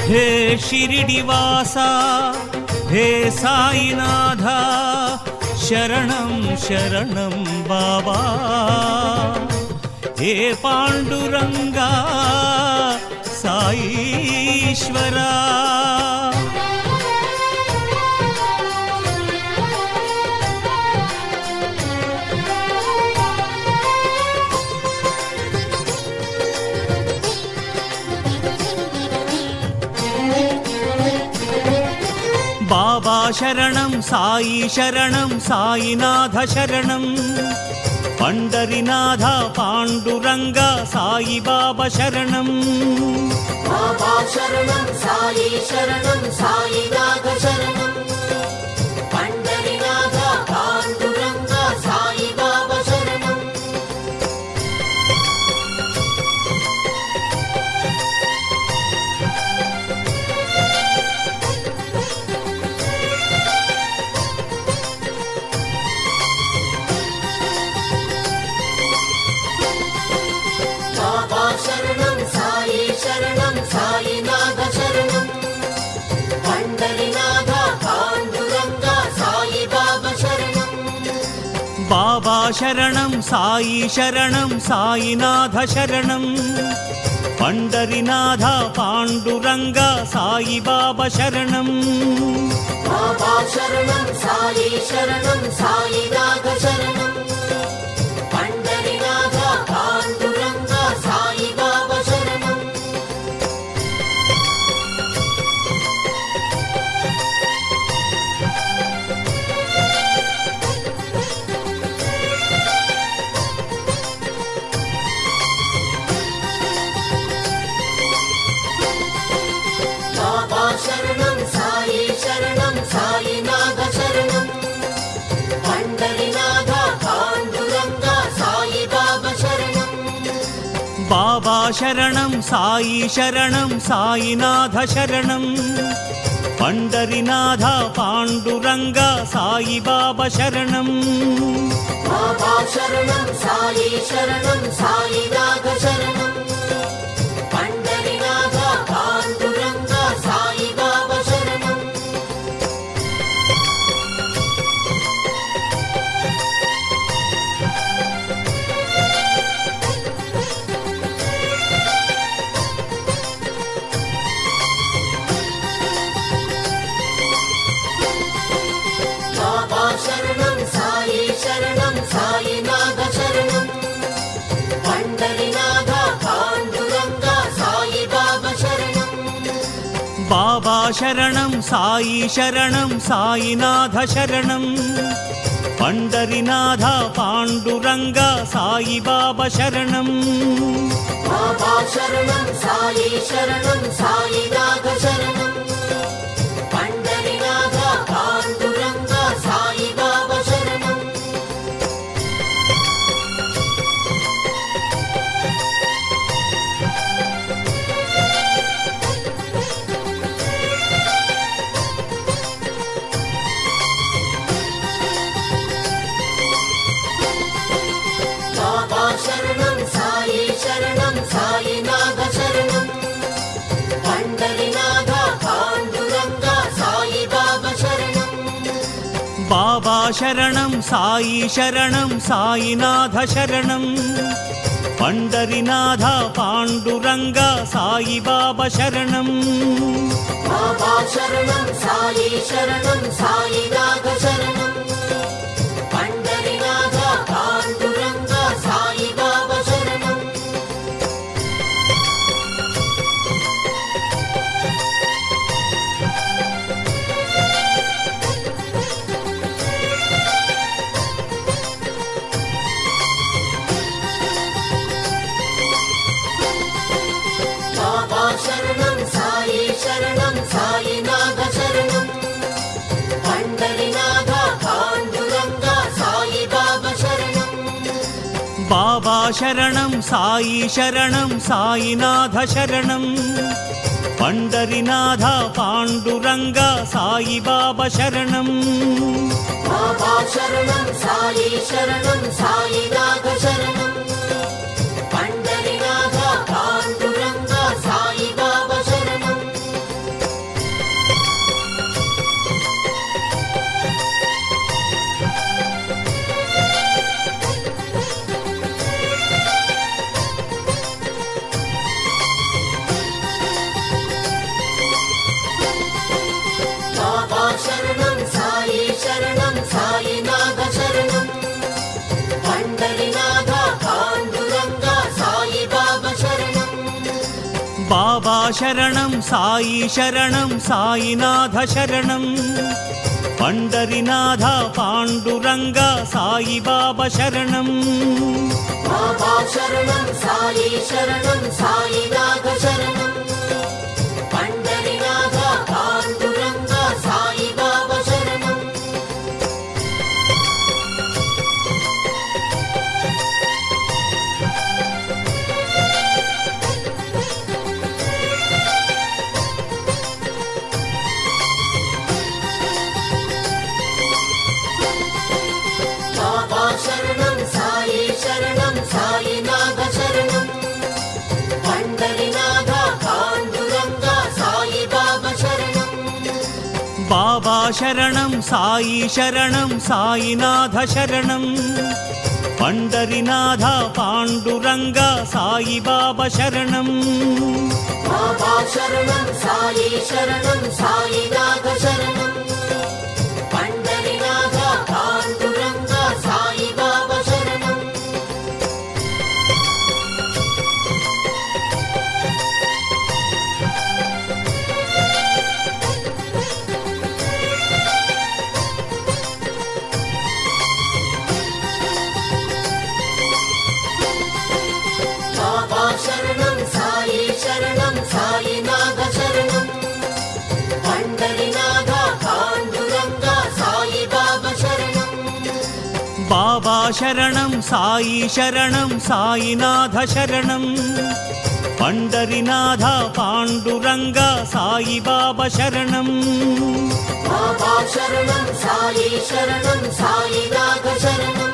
हे शिरिडिवासा हे साईनाथा शरणं शरणं बाबा हे पांडुरंगा साईश्वरा बाबा शरणं साईनाथ शरणं पंडरीनाथ पांडुरंग साई बाबा शरणं बाबा शरणं साईनाथ शरणं पंडरीनाथ पांडुरंग साई बाबा शरणं शरणं साईनाथ शरणं पंडरीनाथ पांडुरंग साई बाबा शरणं बाबा शरणं साईनाथ शरणं पंडरीनाथ पांडुरंग साई बाबा शरणं बाबा शरणं साईनाथ शरणं पंडरीनाथ पांडुरंग साई बाबा शरणं बाबा शरणं साईनाथ शरणं पंडरीनाथ पांडुरंग साई बाबा शरणं बाबा शरणं साईनाथ शरणं पंडरीनाथ पांडुरंग साई बाबा शरणं बाबा शरणं साईनाथ शरणं पंडरीनाथ पांडुरंग साई बाबा शरणं बाबा शरणं साईनाथ शरणं पंडरीनाथ पांडुरंग साई बाबा शरणं बाबा शरणं साईनाथ शरणं पंडरीनाथ पांडुरंग साई बाबा शरणं बाबा शरणं साईनाथ शरणं पंडरीनाथ पांडुरंग साई बाबा शरणं बाबा शरणं साईनाथ शरणं पंडरीनाथ पांडुरंग साई बाबा शरणं बाबा शरणं साईनाथ शरणं पंडरीनाथ पांडुरंग साई बाबा शरणं बाबा शरणं साईनाथ शरणं पंडरीनाथ पांडुरंग साई बाबा शरणं बाबा शरणं साईनाथ शरणं पंडरीनाथ पांडुरंग साई बाबा शरणं बाबा शरणं साईनाथ शरणं पंडरीनाथ पांडुरंग साई बाबा शरणं बाबा शरणं साईनाथ शरणं पंडरीनाथ पांडुरंग साई बाबा शरणं బాబా శరణం సాయి శరణం సాయినాథ శరణం పండరినాథ పాండురంగ సాయి బాబా శరణం బాబా శరణం సాయి శరణం సాయినాథ శరణం పండరినాథ పాండురంగ సాయి బాబా శరణం బాబా శరణం సాయి శరణం సాయినాథ శరణం పండరినాథ పాండురంగ సాయి బాబా శరణం బాబా శరణం సాయి శరణం సాయినాథ శరణం పండరినాథ పాండురంగ సాయి బాబా శరణం బాబా శరణం సాయి శరణం సాయినాథ శరణం పండరినాథ పాండురంగ సాయి బాబా శరణం బాబా శరణం సాయి శరణం సాయినాథ శరణం పండరినాథ పాండురంగ సాయి బాబా శరణం బాబా శరణం సాయి శరణం సాయినాథ శరణం పండరినాథ పాండురంగ సాయి బాబా శరణం బాబా శరణం సాయి శరణం సాయినాథ శరణం